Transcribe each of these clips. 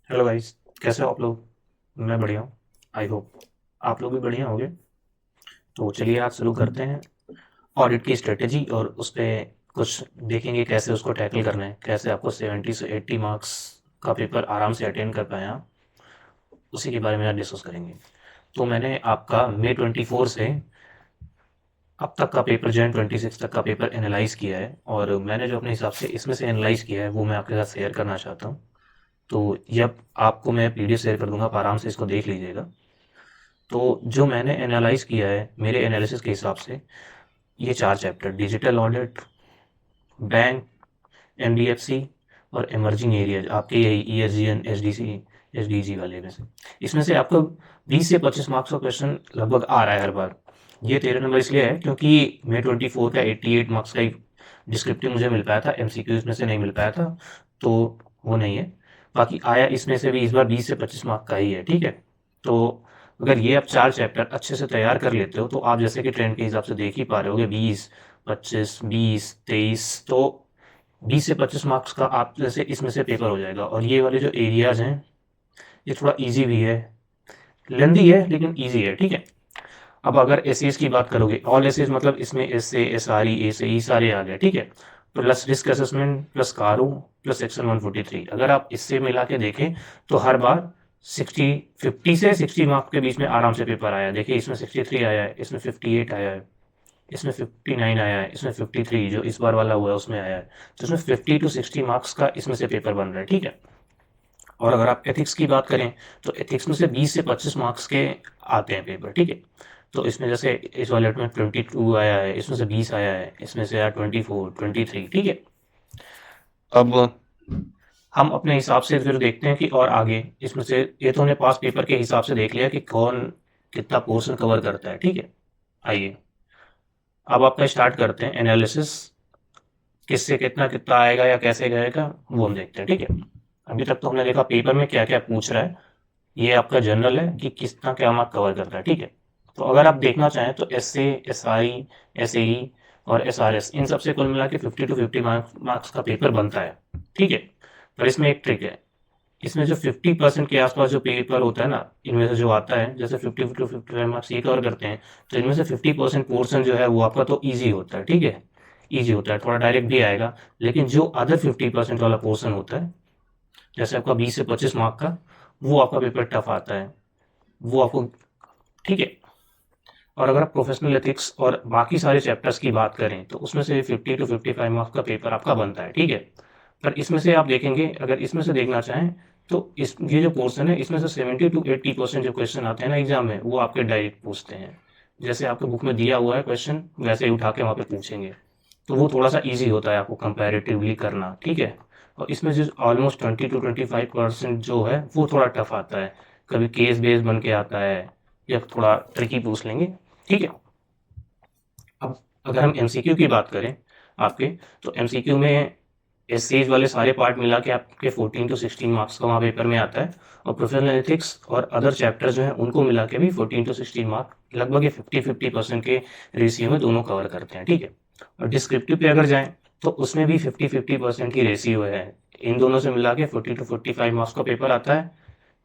Hello guys, कैसे हो आप लोग। मैं बढ़िया हूँ। आई होप आप लोग भी बढ़िया होंगे। तो चलिए आज शुरू करते हैं ऑडिट की स्ट्रेटेजी और उस पे कुछ देखेंगे कैसे उसको टैकल करना है, कैसे आपको 70 से 80 मार्क्स का पेपर आराम से अटेंड कर पाए आप, उसी के बारे में आज डिस्कस करेंगे। तो मैंने आपका मई 24 से अब तक का पेपर जैन 26 तक का पेपर एनालाइज किया है और मैंने जो अपने हिसाब से इसमें से एनालाइज किया है वो मैं आपके साथ शेयर करना चाहता हूँ। तो ये अब आपको मैं पीडीएफ शेयर कर दूंगा, आप आराम से इसको देख लीजिएगा। तो जो मैंने एनालाइज किया है मेरे एनालिसिस के हिसाब से, ये 4 chapter digital audit, bank, NDFC और इमर्जिंग एरियाज आपके यही ईएसजीएन एसडीसी एसडीजी वाले में से, इसमें से आपको 20 से 25 मार्क्स का क्वेश्चन लगभग आ रहा है हर बार। ये 13 नंबर इसलिए है क्योंकि मे 24 का 88 मार्क्स का एक डिस्क्रिप्टिव मुझे मिल पाया था, एमसीक्यू इसमें से नहीं मिल पाया था, तो वो नहीं है। बाकी आया इसमें से भी इस बार 20 से 25 मार्क का ही है, ठीक है। तो अगर ये आप 4 चैप्टर अच्छे से तैयार कर लेते हो तो आप जैसे कि ट्रेंड के हिसाब से देख ही पा रहे होगे 20, 25, 20, 23, तो 20 से 25 मार्क्स का आप जैसे इसमें से पेपर हो जाएगा। और ये वाले जो एरियाज हैं ये थोड़ा इजी भी है, लेंदी है लेकिन इजी है, ठीक है। अब अगर एसेज की बात करोगे, ऑल एसेज मतलब इसमें S A S R E A से ई सारे आ गए, ठीक है। Plus risk assessment plus CARO plus section 143, अगर आप इससे मिला के देखें तो हर बार 50 से 60 मार्क्स के बीच में आराम से पेपर आया है। देखिए इसमें 63 आया है, इसमें 58 आया है, इसमें 59 आया है, इसमें 53 जो इस बार वाला हुआ है उसमें आया है। तो इसमें 50 to 60 मार्क्स का इसमें से पेपर बन रहा है, ठीक है। और अगर आप एथिक्स की बात करें तो एथिक्स में से 20 से 25 मार्क्स के आते हैं पेपर, ठीक है। तो इसमें जैसे इस वाले में 22 आया है, इसमें से 20 आया है, इसमें से आया 24, 23, ठीक है। अब हम अपने हिसाब से फिर देखते हैं कि और आगे इसमें से, ये तो हमने पास पेपर के हिसाब से देख लिया कि कौन कितना पोर्शन कवर करता है, ठीक है। आइए अब आपका स्टार्ट करते हैं एनालिसिस, किससे कितना कितना आएगा या कैसे जाएगा वो हम देखते हैं, ठीक है। अभी तक तो हमने देखा पेपर में क्या क्या पूछ रहा है, ये आपका जनरल है कि कितना क्या मार्क कवर करता है, ठीक है। तो अगर आप देखना चाहें तो S A S I S A और एस आर एस इन सबसे कुल मिला के 50 to 50 मार्क्स का पेपर बनता है, ठीक है। पर इसमें एक ट्रिक है, इसमें जो 50% के आसपास जो पेपर होता है ना, इनमें से जो आता है जैसे 50 to 55 मार्क्स ये कवर करते हैं, तो इनमें से 50% पोर्शन जो है वो आपका तो ईजी होता है, ठीक है। ईजी होता है, थोड़ा डायरेक्ट भी आएगा। लेकिन जो अदर 50% वाला पोर्शन होता है, जैसे आपका 20 से 25 मार्क का, वो आपका पेपर टफ आता है, वो आपको, ठीक है। और अगर आप प्रोफेशनल एथिक्स और बाकी सारे चैप्टर्स की बात करें तो उसमें से 50 to 55 मार्क्स का पेपर आपका बनता है, ठीक है। पर इसमें से आप देखेंगे, अगर इसमें से देखना चाहें तो इस ये जो पोर्शन है इसमें से 70 to 80% जो क्वेश्चन आते हैं ना एग्जाम में, वो आपके डायरेक्ट पूछते हैं। जैसे आपके बुक में दिया हुआ है क्वेश्चन वैसे ही उठा के वहाँ पे पूछेंगे, तो वो थोड़ा सा ईजी होता है आपको कंपैरेटिवली करना, ठीक है। और इसमें जो ऑलमोस्ट 20 to 25% जो है वो थोड़ा टफ आता है, कभी केस बेस बन के आता है या थोड़ा ट्रिकी पूछ लेंगे, ठीक है। अब अगर हम एमसीक्यू की बात करें आपके, तो एमसीक्यू में एसेज वाले सारे पार्ट मिला के आपके 14 to 16 मार्क्स का वहाँ पेपर में आता है। और प्रोफेशनल एथिक्स और अदर चैप्टर्स जो हैं उनको मिला के भी 14 to 16 मार्क, लगभग ये 50-50% के रेशियो में दोनों कवर करते हैं, ठीक है। और डिस्क्रिप्टिव पे अगर जाएं तो उसमें भी 50-50% की रेशियो है, इन दोनों से मिला के 40 to 45 मार्क्स का पेपर आता है,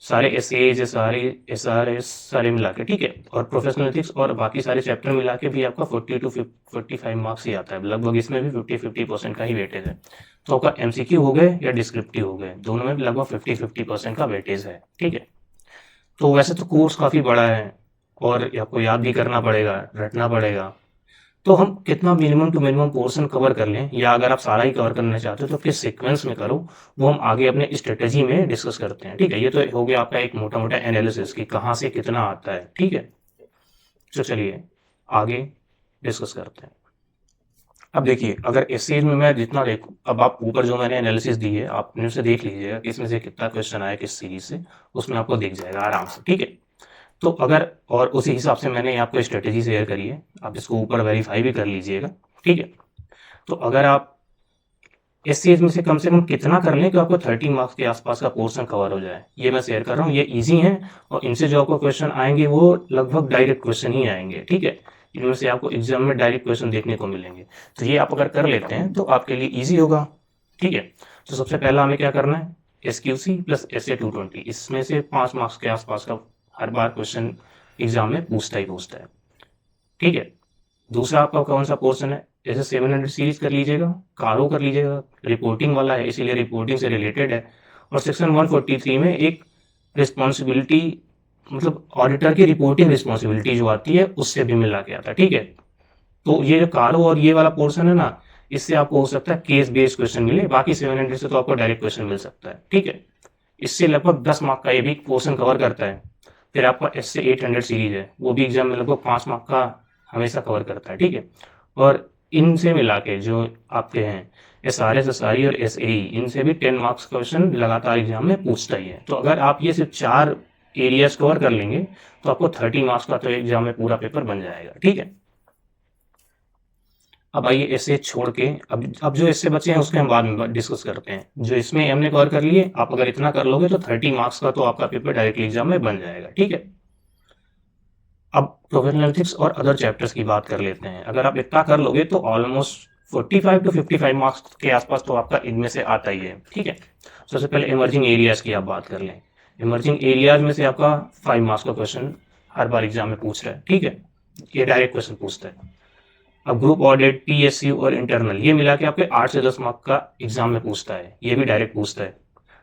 सारे एस एज सारे एस आर एस सारे मिला के, ठीक है। और प्रोफेशनल एथिक्स और बाकी सारे चैप्टर मिला के भी आपका 40 to 45 मार्क्स ही आता है, लगभग इसमें भी 50-50% का ही वेटेज है। तो आपका एमसीक्यू हो गए या डिस्क्रिप्टिव हो गए, दोनों में भी लगभग 50-50% का वेटेज है, ठीक है। तो वैसे तो कोर्स काफ़ी बड़ा है और आपको याद भी करना पड़ेगा, रटना पड़ेगा। तो हम कितना minimum to minimum portion cover कर लें, या अगर आप सारा ही कवर करना चाहते हो तो किस सीक्वेंस में करो, वो हम आगे अपने स्ट्रेटेजी में डिस्कस करते हैं, ठीक है। ये तो हो गया आपका एक मोटा मोटा एनालिसिस कि कहाँ से कितना आता है, ठीक है। तो चलिए आगे डिस्कस करते हैं। अब देखिए अगर इस चीज में मैं जितना देखूं, अब आप ऊपर जो मैंने एनालिसिस दी है आपने उसे देख लीजिएगा कि इसमें से कितना क्वेश्चन आया किस सीरीज से, उसमें आपको दिख जाएगा आराम से, ठीक है। तो अगर, और उसी हिसाब से मैंने आपको स्ट्रेटेजी शेयर करी है, आप इसको ऊपर वेरीफाई भी कर लीजिएगा, ठीक है। तो अगर आप इस चीज में से कम कितना कर लें कि आपको 30 मार्क्स के आसपास का पोर्शन कवर हो जाए, ये मैं शेयर कर रहा हूँ, ये इजी है। और इनसे जो आपको क्वेश्चन आएंगे वो लगभग डायरेक्ट क्वेश्चन ही आएंगे, ठीक है। इनमें से आपको एग्जाम में डायरेक्ट क्वेश्चन देखने को मिलेंगे। तो ये आप अगर कर लेते हैं तो आपके लिए ईजी होगा, ठीक है। तो सबसे पहला हमें क्या करना है, SQC प्लस SA 220, इसमें से 5 मार्क्स के आसपास का हर बार क्वेश्चन एग्जाम में पूछता ही पूछता है। ठीक है, दूसरा आपका कौन सा पोर्शन है, जैसे 700 सीरीज कर लीजिएगा, कारो कर लीजिएगा, रिपोर्टिंग वाला है इसीलिए रिपोर्टिंग से रिलेटेड है। और सेक्शन 143 में एक रिस्पॉन्सिबिलिटी, मतलब ऑडिटर की रिपोर्टिंग रिस्पॉन्सिबिलिटी जो आती है उससे भी मिला के आता है। ठीक है, तो ये जो कारो और ये वाला पोर्शन है ना, इससे आपको हो सकता है केस बेस्ड क्वेश्चन मिले, बाकी 700 से तो आपको डायरेक्ट क्वेश्चन मिल सकता है। ठीक है, इससे लगभग 10 मार्क का ये भी पोर्शन कवर करता है। फिर आपका SC 800 सीरीज है, वो भी एग्जाम में लगभग 5 मार्क का हमेशा कवर करता है। ठीक है, और इनसे मिला के जो आपके हैं SRS, SRE और SAE, इनसे भी 10 मार्क्स क्वेश्चन लगातार एग्जाम में पूछता ही है। तो अगर आप ये सिर्फ 4 एरियाज कवर कर लेंगे तो आपको 30 मार्क्स का तो एग्जाम में पूरा पेपर बन जाएगा। ठीक है, अब आइए ऐसे छोड़ के अब जो इससे बचे हैं उसके हम बाद में डिस्कस करते हैं। जो इसमें हमने कवर कर लिए, आप अगर इतना कर लोगे तो 30 मार्क्स का तो आपका पेपर डायरेक्टली एग्जाम में बन जाएगा। ठीक है, अब प्रोफेशनल एथिक्स और अदर चैप्टर्स की बात कर लेते हैं। अगर आप इतना कर लोगे तो ऑलमोस्ट 45 to 55 मार्क्स के आसपास तो आपका इनमें से आता ही है। ठीक है, सबसे पहले इमर्जिंग एरियाज की आप बात कर लें। इमर्जिंग एरियाज में से आपका 5 मार्क्स का क्वेश्चन हर बार एग्जाम में पूछ रहा है। ठीक है, ये डायरेक्ट क्वेश्चन पूछता है। अब ग्रुप ऑडिट, PSU और इंटरनल, ये मिला के आपके 8 से 10 मार्क का एग्जाम में पूछता है, ये भी डायरेक्ट पूछता है।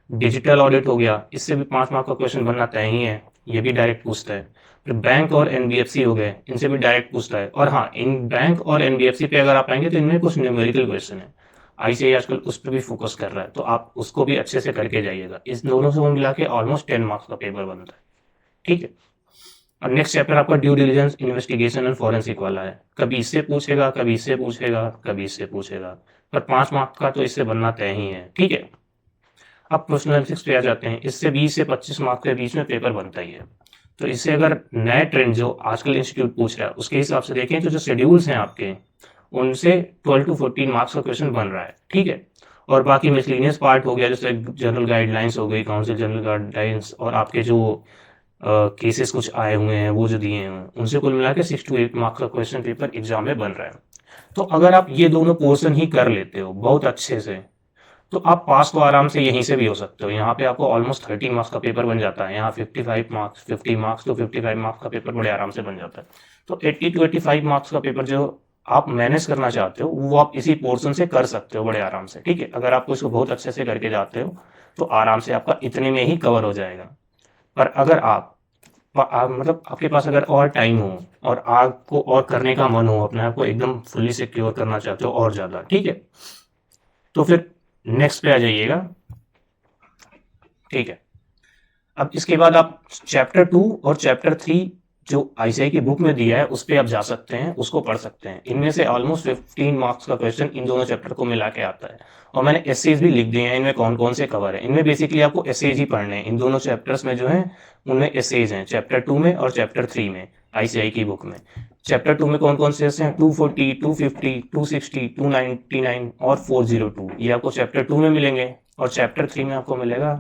डिजिटल ऑडिट हो गया, इससे भी 5 मार्क का क्वेश्चन बनना तय ही है, ये भी डायरेक्ट पूछता है। फिर बैंक और NBFC हो गए, इनसे भी डायरेक्ट पूछता है। और हाँ, इन बैंक और NBFC पे अगर आप आएंगे तो इनमें कुछ न्यूमेरिकल क्वेश्चन है, ICAI आजकल उस पर भी फोकस कर रहा है, तो आप उसको भी अच्छे से करके जाइएगा। इस दोनों से वो मिला के ऑलमोस्ट 10 मार्क्स का पेपर बनता है। ठीक है, और नेक्स्ट चैप्टर आपका due diligence, investigation and forensic वाला है। कभी इससे पूछेगा, कभी इससे पूछेगा, कभी इससे पूछेगा, पर 5 मार्क का तो इससे बनना तय ही है। ठीक है, अब प्रोफेशनल एथिक्स पे आ जाते हैं। इससे 20 से 25 मार्क के बीच में पेपर बनता ही है। तो इससे अगर नए ट्रेंड जो आजकल इंस्टीट्यूट पूछ रहा है उसके हिसाब से देखें तो जो शेड्यूल्स हैं आपके, उनसे 12 to 14 मार्क्स का क्वेश्चन बन रहा है। ठीक है, और बाकी मिसलिनियस पार्ट हो गया, जैसे जनरल गाइडलाइंस हो गई, काउंसिल जनरल गाइडलाइंस, और आपके जो केसेस कुछ आए हुए हैं वो जो दिए हैं, उनसे कुल मिला के 6 to 8 मार्क्स का क्वेश्चन पेपर एग्जाम में बन रहा है। तो अगर आप ये दोनों पोर्शन ही कर लेते हो बहुत अच्छे से, तो आप पास तो आराम से यहीं से भी हो सकते हो। यहाँ पे आपको ऑलमोस्ट 30 मार्क्स का पेपर बन जाता है, यहाँ 55 मार्क्स, 50 मार्क्स तो 55 मार्क्स का पेपर बड़े आराम से बन जाता है। तो 80 to 85 मार्क्स का पेपर जो आप मैनेज करना चाहते हो वो आप इसी पोर्शन से कर सकते हो बड़े आराम से। ठीक है, अगर आपको इसको बहुत अच्छे से करके जाते हो तो आराम से आपका इतने में ही कवर हो जाएगा। पर अगर आप मतलब आपके पास अगर और टाइम हो और आपको और करने का मन हो, अपने आप को एकदम फुल्ली सिक्योर करना चाहते हो और ज़्यादा, ठीक है, तो फिर नेक्स्ट पे आ जाइएगा। ठीक है, अब इसके बाद आप चैप्टर 2 और चैप्टर 3 जो ICAI की बुक में दिया है उस पर आप जा सकते हैं, उसको पढ़ सकते हैं। इनमें से ऑलमोस्ट 15 मार्क्स का क्वेश्चन इन दोनों चैप्टर को मिला के आता है। और मैंने एसेज भी लिख दिए हैं, इनमें कौन कौन से कवर है। इनमें बेसिकली आपको एसेज ही पढ़ने हैं, इन दोनों चैप्टर्स में जो है उनमें एसेज हैं, चैप्टर 2 में और चैप्टर 3 में ICAI की बुक में। चैप्टर 2 में कौन कौन से हैं, 240, 250, 260, 299 और 402, ये आपको चैप्टर 2 में मिलेंगे। और चैप्टर 3 में आपको मिलेगा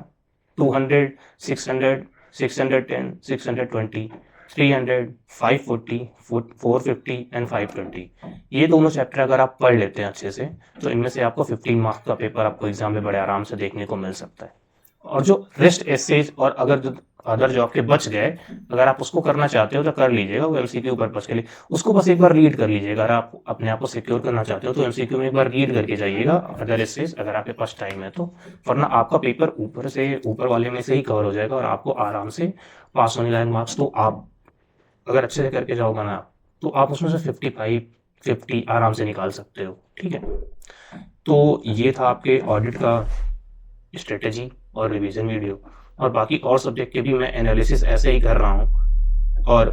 200, 600, 610, 620, 300, 540, 450 एंड 520। ये दोनों चैप्टर अगर आप पढ़ लेते हैं अच्छे से तो इनमें से आपको 15 मार्क्स का पेपर आपको एग्जाम में बड़े आराम से देखने को मिल सकता है। और जो रेस्ट एसेज और अदर जो आपके बच गए, अगर आप उसको करना चाहते हो तो कर लीजिएगा, वो MCQ पर्पस के लिए। उसको बस एक बार रीड कर लीजिएगा। अगर आप अपने आप को सिक्योर करना चाहते हो तो MCQ में एक बार रीड करके जाइएगा अदर एसेज, अगर आपके पास टाइम है तो। वरना आपका पेपर ऊपर वाले में से ही कवर हो जाएगा और आपको आराम से पास होने लायक मार्क्स तो आप अगर अच्छे से करके जाओगे ना तो आप उसमें से 55, 50 आराम से निकाल सकते हो। ठीक है, तो ये था आपके ऑडिट का स्ट्रेटेजी और रिवीजन वीडियो। और बाकी और सब्जेक्ट के भी मैं एनालिसिस ऐसे ही कर रहा हूँ और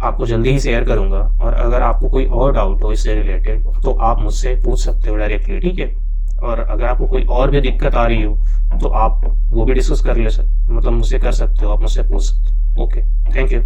आपको जल्दी ही शेयर करूँगा। और अगर आपको कोई और डाउट हो इससे रिलेटेड तो आप मुझसे पूछ सकते हो डायरेक्टली। ठीक है, और अगर आपको कोई और भी दिक्कत आ रही हो तो आप वो भी डिस्कस कर ले सकते, मतलब मुझसे कर सकते हो, आप मुझसे पूछ सकते हो। Okay, thank you.